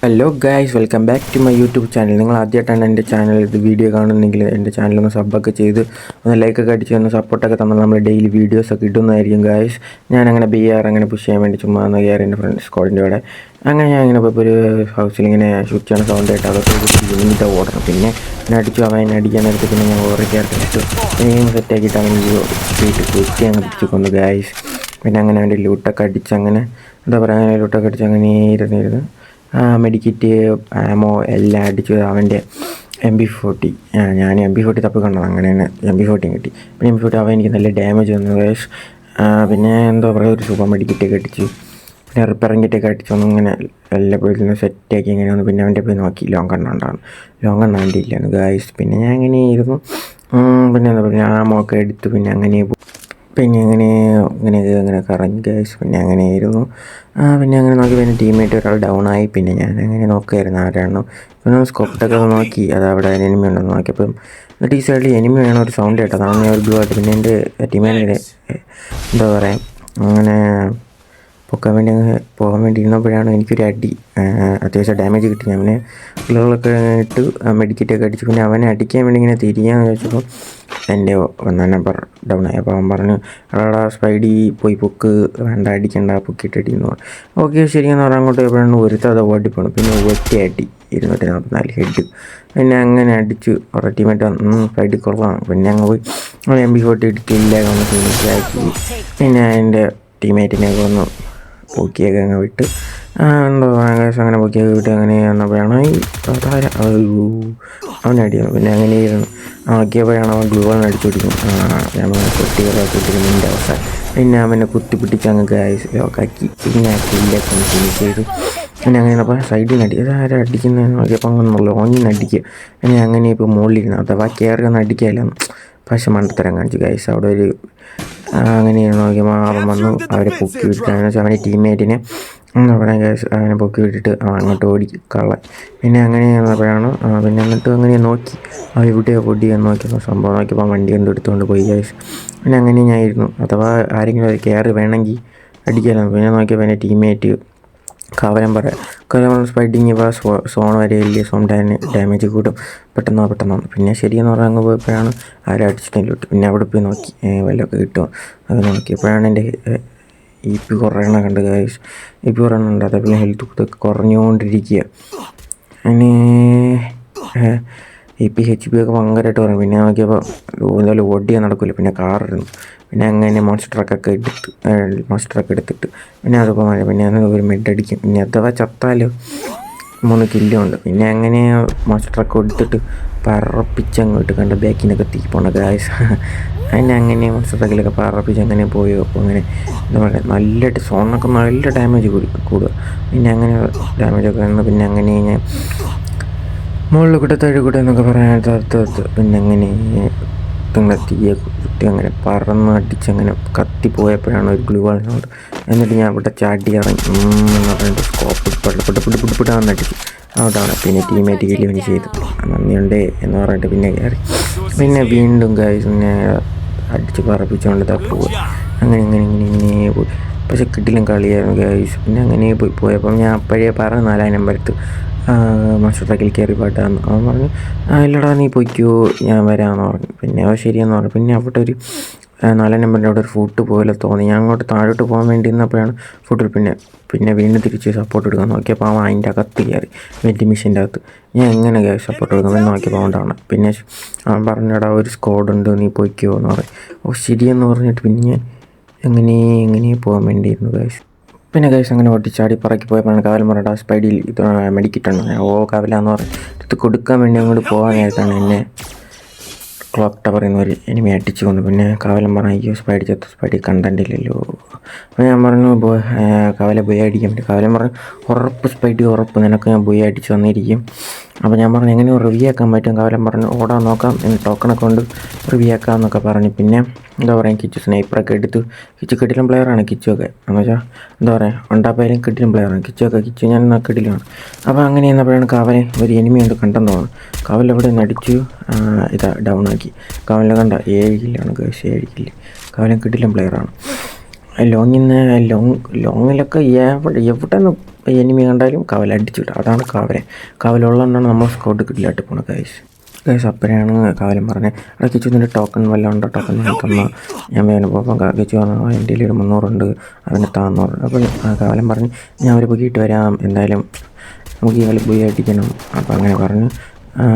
Hello guys, welcome back to my YouTube channel. നിങ്ങൾ ആദ്യമായിട്ടാണ് എൻ്റെ ചാനൽ വീഡിയോ കാണുന്നെങ്കിൽ എൻ്റെ ചാനലൊന്ന് സബ്ബൊക്കെ ചെയ്ത് ഒന്ന് ലൈക്കൊക്കെ അടിച്ച് ഒന്ന് സപ്പോർട്ടൊക്കെ തന്നാൽ നമ്മൾ ഡെയിലി വീഡിയോസൊക്കെ ഇടുന്നതായിരിക്കും ഗായ്സ്. ഞാനങ്ങനെ അങ്ങനെ പുഷ് ചെയ്യാൻ വേണ്ടി ചുമ്മാ ഒന്ന് കയറി എൻ്റെ ഫ്രണ്ട് സ്ക്വാഡിൻ്റെ കൂടെ അങ്ങനെ ഞാൻ ഇങ്ങനെ ഇപ്പോൾ ഒരു ഹൗസിൽ ഇങ്ങനെ ഷൂട്ട് ചെയ്യണ സൗണ്ട് ആയിട്ട് അതൊക്കെ ഇങ്ങനത്തെ ഓടണം. പിന്നെ ഞാൻ അടിച്ചു അവൻ അടിക്കാൻ നേരത്തെ പിന്നെ ഞാൻ ഓരോ ക്യാരക്ടറിട്ട് സെറ്റാക്കിയിട്ട് അവൻ വീട്ടിൽ കുറ്റി അങ്ങ് പിടിച്ചു കൊന്നു ഗായ്സ്. പിന്നെ അങ്ങനെ അവൻ്റെ ലൂട്ടൊക്കെ അടിച്ച് അങ്ങനെ എന്താ പറയുക, അങ്ങനെ ലൂട്ടൊക്കെ അടിച്ച് അങ്ങനെ ഇരുന്നിരുന്നു മെഡിക്കറ്റ് ആമോ എല്ലാം അടിച്ചു. അവൻ്റെ MP40 ഞാൻ MP40 തപ്പി കണ്ടത്, അങ്ങനെയാണ് MP40 കിട്ടി. പിന്നെ MP40 അവൻ എനിക്ക് നല്ല ഡാമേജ് വന്നു ഗൈസ്. പിന്നെ എന്താ പറയുക, ഒരു സൂപ്പർ മെഡിക്കറ്റൊക്കെ അടിച്ച് പിന്നെ റിപ്പയറിംഗ് കിറ്റൊക്കെ അടിച്ചൊന്നും ഇങ്ങനെ എല്ലാ പോയിരുന്നു സെറ്റാക്കി ഇങ്ങനെ വന്നു. പിന്നെ അവൻ്റെ പോയി നോക്കി ലോങ് കണ്ണുണ്ടാകുന്നു, ലോങ് കണ്ണ അവൻ്റെ ഇല്ലായിരുന്നു ഗൈസ്. പിന്നെ ഞാൻ അങ്ങനെ ഇരുന്നു. പിന്നെ എന്താ പറയുക, ആമൊക്കെ എടുത്ത് പിന്നെ അങ്ങനെ അങ്ങനെ കറങ്ങി ഗൈസ്. പിന്നെ അങ്ങനെ ആയിരുന്നു. പിന്നെ അങ്ങനെ നോക്കി പിന്നെ ടീമേറ്റ് ഒരാൾ ഡൗൺ ആയി. പിന്നെ ഞാൻ അങ്ങനെ നോക്കുമായിരുന്നു ആരാണോ. പിന്നെ സ്കോപ്പിട്ടൊക്കെ നോക്കി അത് അവിടെ എനിമി ഉണ്ടെന്ന് നോക്കിയപ്പം എന്നിട്ട് ഈ സൈഡിൽ എനിമി വേണം ഒരു സൗണ്ട് കേട്ടോ. അതാണ് ഞാൻ ഒരു ബ്ലൂ ആയിട്ട് പിന്നെ എൻ്റെ ടീമേറ്റിൻ്റെ എന്താ പറയുക അങ്ങനെ പോകാൻ വേണ്ടി ഇരുന്നപ്പോഴാണ് എനിക്കൊരു അടി, അത്യാവശ്യം ഡാമേജ് കിട്ടി. ഞാൻ പിന്നെ പിള്ളേകളൊക്കെ ഇട്ട് മെഡിക്കറ്റൊക്കെ അടിച്ചു. പിന്നെ അവനെ അടിക്കാൻ വേണ്ടി ഇങ്ങനെ തിരിയാന്ന് ചോദിച്ചപ്പോൾ എൻ്റെ 1 നമ്പർ ഡൗൺ ആയി. അപ്പോൾ അവൻ പറഞ്ഞു, എടാ സ്പൈഡി പോയി പൊക്ക്, വേണ്ട അടിക്കണ്ട, പൊക്കിയിട്ടടിയെന്ന് പറഞ്ഞു. ഓക്കെ ശരിയെന്ന് പറഞ്ഞാൽ അങ്ങോട്ട് എപ്പോഴാണ് ഒരുത്തത് ഓടിപ്പോണം. പിന്നെ ഒറ്റയടി 244 ഹെഡ്. പിന്നെ അങ്ങനെ അടിച്ചു. കുറേ ടീമായിട്ട് സ്പൈഡി കുറവാണ്. പിന്നെ അങ്ങ് പോയി MP40 ഇടിക്കില്ല ഒന്ന് ഫിനിഷാക്കി. പിന്നെ എൻ്റെ ടീമേറ്റിനെയൊക്കെ ഒന്ന് പൊക്കിയൊക്കെ അങ്ങ് വിട്ട് എന്താ പറയുക, അങ്ങനെ പൊക്കിയൊക്കെ വിട്ട് അങ്ങനെ വന്നപ്പോഴാണ് ഈ അവനടിയാണ്. പിന്നെ അങ്ങനെ ഇരുന്നു നോക്കിയപ്പോഴാണ് അവൻ ഗ്ലൂ വാൾ അടിച്ചു പിടിക്കും. ഞാൻ കുട്ടികളൊക്കെ ഇട്ടിരുന്നതിൻ്റെ അവസ്ഥ. പിന്നെ അവനെ കുത്തിപ്പിടിച്ച് അങ്ങ് ഗൈസ് ലോക്കാക്കി. പിന്നെ കില്ലൊക്കെ ഒന്ന് ഫിനിഷ് ചെയ്തു. പിന്നെ അങ്ങനെ അപ്പോൾ സൈഡിൽ നിന്ന് അടി ആരും അടിക്കുന്നതെന്ന് നോക്കിയപ്പോൾ അങ്ങനെ ലോങ്ങിൽ നിന്ന് അടിക്കുക. പിന്നെ അങ്ങനെ ഇപ്പോൾ മുകളിലിരുന്നു അഥവാ കയറി ഒന്ന് അടിക്കാമല്ലോ, പക്ഷെ മണ്ടത്തരം കാണിച്ചു ഗൈസ്. അവിടെ ഒരു അങ്ങനെയാണ് നോക്കിയപ്പോൾ അവൻ വന്നു അവരെ പൊക്കി വിട്ടിട്ടാണെന്ന് വെച്ചാൽ അവൻ്റെ ടീമേറ്റിനെ എന്താ പറയുക ഗൈസ്, അവനെ പൊക്കി വിട്ടിട്ട് അങ്ങോട്ട് ഓടി കള്ളൻ. പിന്നെ അങ്ങനെ വന്നപ്പോഴാണ് പിന്നെ എന്നിട്ട് അങ്ങനെ നോക്കി എവിടെയോ പൊടിയെന്ന് നോക്കിയപ്പോൾ സംഭവം നോക്കിയപ്പോൾ വണ്ടി കൊണ്ട് എടുത്തുകൊണ്ട് പോയി ഗൈസ്. പിന്നെ അങ്ങനെ ഞാനായിരുന്നു അഥവാ ആരെങ്കിലും അത് കയറി വേണമെങ്കിൽ അടിക്കാമല്ലോ. പിന്നെ നോക്കിയപ്പോൾ എൻ്റെ ടീമേറ്റ് കവലം സ്പൈഡിങ് ഇപ്പോൾ സോൺ വരെ വലിയ സോൺ ഡാമേജ് കൂടും പെട്ടെന്ന്. പിന്നെ ശരിയെന്ന് പറഞ്ഞാൽ അങ്ങ് പോയപ്പോഴാണ് ആരും അടിച്ചിട്ടില്ലോട്ട്. പിന്നെ അവിടെ പോയി നോക്കി വല്ലതൊക്കെ കിട്ടുമോ അത് നോക്കിയപ്പോഴാണ് എൻ്റെ EP കുറയണ കണ്ട് ഗൈസ്. EP കുറയണുണ്ട്. അത് പിന്നെ ഹെൽത്ത് ഇതൊക്കെ കുറഞ്ഞുകൊണ്ടിരിക്കുക. അങ്ങനെ HP HP ഒക്കെ ഭയങ്കരമായിട്ട് കുറഞ്ഞു. പിന്നെ നോക്കിയപ്പോൾ എന്തായാലും ഓടിയാൽ നടക്കില്ല. പിന്നെ കാറിരുന്നു. പിന്നെ അങ്ങനെ മോൺസ്റ്റർ ട്രക്കൊക്കെ എടുത്തിട്ട് പിന്നെ അതിപ്പോൾ മഴ. പിന്നെ അത് ഒരു മെഡടിക്കും. പിന്നെ അഥവാ ചത്താലും 3 കില്ലുണ്ട്. പിന്നെ അങ്ങനെ മോൺസ്റ്റർ ട്രക്ക് എടുത്തിട്ട് പറപ്പിച്ചങ്ങോട്ട് കണ്ട ബാക്കിനൊക്കെ തീപ്പോണ ഗായ്സ്. അങ്ങനെ മോൺസ്റ്റർ ട്രക്കിലൊക്കെ പറപ്പിച്ച് അങ്ങനെ പോയി. അപ്പോൾ അങ്ങനെ എന്താ പറയുക, നല്ല സോണൊക്കെ നല്ല ഡാമേജ് കൂടുക. പിന്നെ അങ്ങനെ ഡാമേജൊക്കെ വന്ന് പിന്നെ അങ്ങനെ ഞാൻ മുകളിൽ കൂടെ താഴെ കൂടെ എന്നൊക്കെ പറയാൻ പിന്നെ അങ്ങനെ തീയെ കുത്തി അങ്ങനെ പറന്ന് അടിച്ചങ്ങനെ കത്തിപ്പോയപ്പോഴാണ് ഒരു ഗ്ലൂ വാളിനോട്. എന്നിട്ട് ഞാൻ ഇവിടെ ചാടി ഇറങ്ങി എന്ന് പറഞ്ഞിട്ട് സ്കോപ്പ് പിടിപ്പിടാന്ന് അടിച്ചു അവിടാണ്. പിന്നെ ടീമേറ്റ് കില്ല് ഫിനിഷ് ചെയ്തു. നന്ദിയുണ്ടേ എന്ന് പറഞ്ഞിട്ട് പിന്നെ കയറി. പിന്നെ വീണ്ടും ഗൈസ് പിന്നെ അടിച്ച് പറപ്പിച്ചുകൊണ്ട് പോയി. അങ്ങനെ പോയി. പക്ഷെ കിട്ടിലും കളിയായിരുന്നു ഗൈസ്. പിന്നെ അങ്ങനെ പോയപ്പോൾ ഞാൻ അപ്പോഴേ പറഞ്ഞു 4 നമ്പരത്ത് മോൺസ്റ്റർ ട്രക്കിൽ കയറി പാട്ടാന്ന്. അവൻ പറഞ്ഞു ഇല്ലടാ നീ പൊയ്ക്കോ ഞാൻ വരാമെന്ന് പറഞ്ഞു. പിന്നെ ശരിയെന്ന് പറഞ്ഞു. പിന്നെ അവിടെ ഒരു 4 നമ്പറിൻ്റെ അവിടെ ഒരു ഫുട്ട് പോലെ തോന്നി. ഞാൻ അങ്ങോട്ട് താഴോട്ട് പോകാൻ വേണ്ടി ഇരുന്നപ്പോഴാണ് ഫുട്ടിൽ പിന്നെ വീണ്ടും തിരിച്ച് സപ്പോർട്ട് എടുക്കാൻ നോക്കിയപ്പോൾ അവൻ അതിൻ്റെ അകത്ത് കയറി വെൻറ്റി മെഷീൻ്റെ അകത്ത്. ഞാൻ എങ്ങനെ സപ്പോർട്ട് എടുക്കുമെന്ന് നോക്കിയപ്പോൾ കൊണ്ടാണ്. പിന്നെ അവൻ പറഞ്ഞടാ ഒരു സ്ക്വാഡുണ്ട് നീ പൊയ്ക്കോ എന്ന് പറയും. ശരിയെന്ന് പറഞ്ഞിട്ട് പിന്നെ ഞാൻ എങ്ങനെ പോകാൻ വേണ്ടിയിരുന്നു ഗൈസ്. പിന്നെ ഗൈസ് അങ്ങനെ ഓടിച്ചാടി പറക്കി പോയപ്പോഴാണ് കാവൽ പറഞ്ഞിട്ട് സ്പൈഡിയിൽ ഇത് മെഡിക്കിട്ടുണ്ട്. കാവലാന്ന് പറഞ്ഞ് ഇത് കൊടുക്കാൻ വേണ്ടി അങ്ങോട്ട് പോകാൻ നേരത്താണ് എന്നെ ക്ലോക്ക് ടവറിൽ ഒരു എനിമി അടിച്ചു കൊന്നു. പിന്നെ കാവലം പറഞ്ഞു അയ്യോ സ്പൈഡി കണ്ടൻറ്റില്ലല്ലോ. അപ്പോൾ ഞാൻ പറഞ്ഞു കാവലെ പോയി അടിക്കാൻ പറ്റും. കാവലം പറഞ്ഞു ഉറപ്പ് സ്പൈഡി ഉറപ്പ് നിനക്ക് ഞാൻ പോയി അടിച്ച് വന്നിരിക്കും. അപ്പോൾ ഞാൻ പറഞ്ഞു എങ്ങനെ റിവ്യൂ ആക്കാൻ പറ്റും. കാവലം പറഞ്ഞു ഓടാൻ നോക്കാം ടോക്കണൊക്കെ കൊണ്ട് റിവ്യൂ ആക്കാമെന്നൊക്കെ പറഞ്ഞു. പിന്നെ എന്താ പറയുക കിച്ചു സ്നൈപ്പറൊക്കെ എടുത്ത് കിച്ചു കിടിലം പ്ലെയറാണ് കിച്ചുവൊക്കെ എന്ന് വെച്ചാൽ എന്താ പറയുക ഉണ്ടാപ്പായാലും കിടിലം പ്ലെയറാണ് കിച്ചു ഞാൻ കിടിലാണ്. അപ്പോൾ അങ്ങനെ എന്നപ്പോഴാണ് കാവലെ ഒരു എനിമി കൊണ്ട് കണ്ടെന്ന് തോന്നുന്നു. കാവലെവിടെ നിന്ന് അടിച്ചു ഇതാ ഡൗൺ ആക്കി. കാവലിനെ കണ്ട 7 കില്ലാണ് ഗൈസ്. 7 കില്ല്. കാവലൻ കിടിലം പ്ലെയറാണ്. ലോങ്ങിലൊക്കെ എവിടെ നിന്ന് എനിമി കണ്ടാലും കാവൽ അടിച്ചു വിടും. അതാണ് കാവലുള്ളതുകൊണ്ടാണ് നമ്മൾ സ്കോട്ട് കിട്ടില്ലാട്ട് പോണത് ഗൈസ്. അപ്പോഴാണ് കാവലൻ പറഞ്ഞത്, അവിടെ കിച്ചു നിൻ്റെ ടോക്കൺ വല്ലതും ഉണ്ടോ, ടോക്കൺ തന്നു. ഞാൻ വേണം പോകുമ്പോൾ കിച്ചു പറഞ്ഞു എൻ്റെ കയ്യിൽ ഒരു 300 ഉണ്ട്, അവന് താന്നൂറ്. അപ്പോൾ കാവലൻ പറഞ്ഞ് ഞാൻ ഒരു പൊക്കിയിട്ട് വരാം, എന്തായാലും നമുക്ക് ഈ കളി പോയി അടിക്കണം. അപ്പോൾ അങ്ങനെ പറഞ്ഞു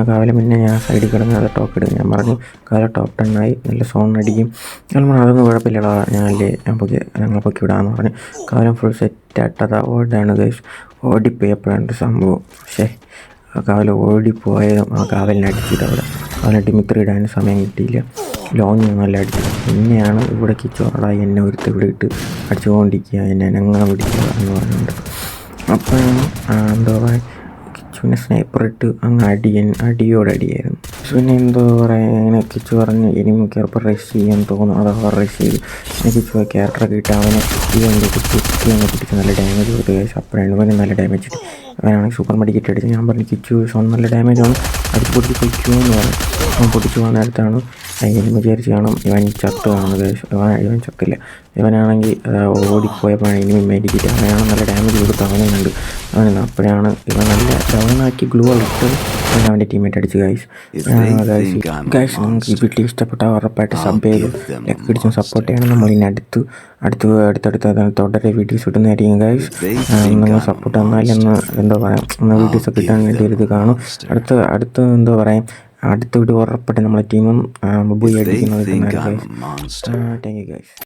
കാവലൻ. പിന്നെ ഞാൻ സൈഡിൽ കിടന്ന് അത് ടോക്ക് ഇടും. ഞാൻ പറഞ്ഞു കാവലൻ ടോപ്പ് 10 ആയി, നല്ല സോൺ അടിക്കും. ഞാൻ പറഞ്ഞു അതൊന്നും കുഴപ്പമില്ലടാ, ഞങ്ങൾ പൊക്കി വിടാമെന്ന് പറഞ്ഞു. Kaavalan full സെറ്റായിട്ടത് ഓടാണ് guys. ഓടിപ്പോയപ്പോഴാണ് സംഭവം. പക്ഷേ കാവൽ ഓടിപ്പോയതും ആ കാവലിനെ അടിച്ചിട്ട് അവിടെ കാവലിന് ഡിമിത്രി ഇടാൻ സമയം കിട്ടിയില്ല. ലോങ് നല്ല അടിച്ചു. പിന്നെയാണ് ഇവിടെ കിച്ചോടാ എന്നെ ഒരുത്ത് ഇവിടെ ഇട്ട് അടിച്ചുകൊണ്ടിരിക്കുക, എന്നെ ഞങ്ങൾ പിടിക്കുക എന്ന് പറഞ്ഞിട്ടുണ്ട്. അപ്പോഴാണ് എന്തോ കിച്ചുവിനെ സ്നൈപ്പർ ഇട്ട് അങ്ങ് അടിയോടടിയായിരുന്നു. പിന്നെ എന്തോ പറയുക, ഇങ്ങനെ കിച്ചു പറഞ്ഞ് ഇനി മിക്കവാറും റഷ് ചെയ്യാൻ തോന്നുന്നു. അതൊക്കെ റഷ് ചെയ്ത് പിന്നെ കിച്ചു ക്യാരക്ടറൊക്കെ ഇട്ട് അവനെ കുത്തി അങ്ങ് പിടിച്ച് നല്ല ഡാമേജ് കൊടുത്തു കഴിച്ചു. അപ്പോഴാണ് ഇവന് നല്ല ഡാമേജ് കിട്ടി. അവനാണെങ്കിൽ സൂപ്പർ മെഡിക്കറ്റ് അടിച്ച്. ഞാൻ പറഞ്ഞു കിച്ചു സോൺ നല്ല ഡാമേജ് ആണ്, അടിച്ച് പൊട്ടി പൊയ്ക്കുമെന്ന് പറഞ്ഞു. അവൻ പൊട്ടിച്ചു പോകുന്ന നേരത്താണ് ഇനി വിചാരിച്ച് കാണും ഇവൻ ചത്ത് കാണുന്നത്. ഇവൻ ചത്തില്ല. ഇവനാണെങ്കിൽ ഓടിപ്പോയപ്പോഴാണ് ഇനി മെഡിക്കറ്റ്. അവനാണ് നല്ല ഡാമേജ് കൊടുത്ത് അവനുണ്ട്. അപ്പോഴാണ് ഇവൻ നല്ല ഡൗണാക്കി ഗ്ലൂ ഇട്ട് അവൻ്റെ ടീമേറ്റ് അടിച്ച് ഗൈസ്. നിങ്ങൾക്ക് ഈ വീട്ടിൽ ഇഷ്ടപ്പെട്ട ഉറപ്പായിട്ട് സബ് ചെയ്ത് ലൈക്ക് പിടിച്ചും സപ്പോർട്ട് ചെയ്യണം. നമ്മൾ ഇനി അടുത്തടുത്ത് തുടരെ വീഡിയോസ് ഇടുന്നതായിരിക്കും ഗൈസ്. നിങ്ങൾ സപ്പോർട്ട് തന്നാലൊന്ന് എന്തോ പറയാം, വീഡിയോസൊക്കെ കിട്ടാൻ വേണ്ടി ഒരു ഇത് കാണും. അടുത്ത എന്തോ പറയാം, അടുത്ത വീഡിയോ ഉറപ്പായിട്ട് നമ്മളെ ടീമും പോയി അടിക്കുന്നത്. Thank you guys.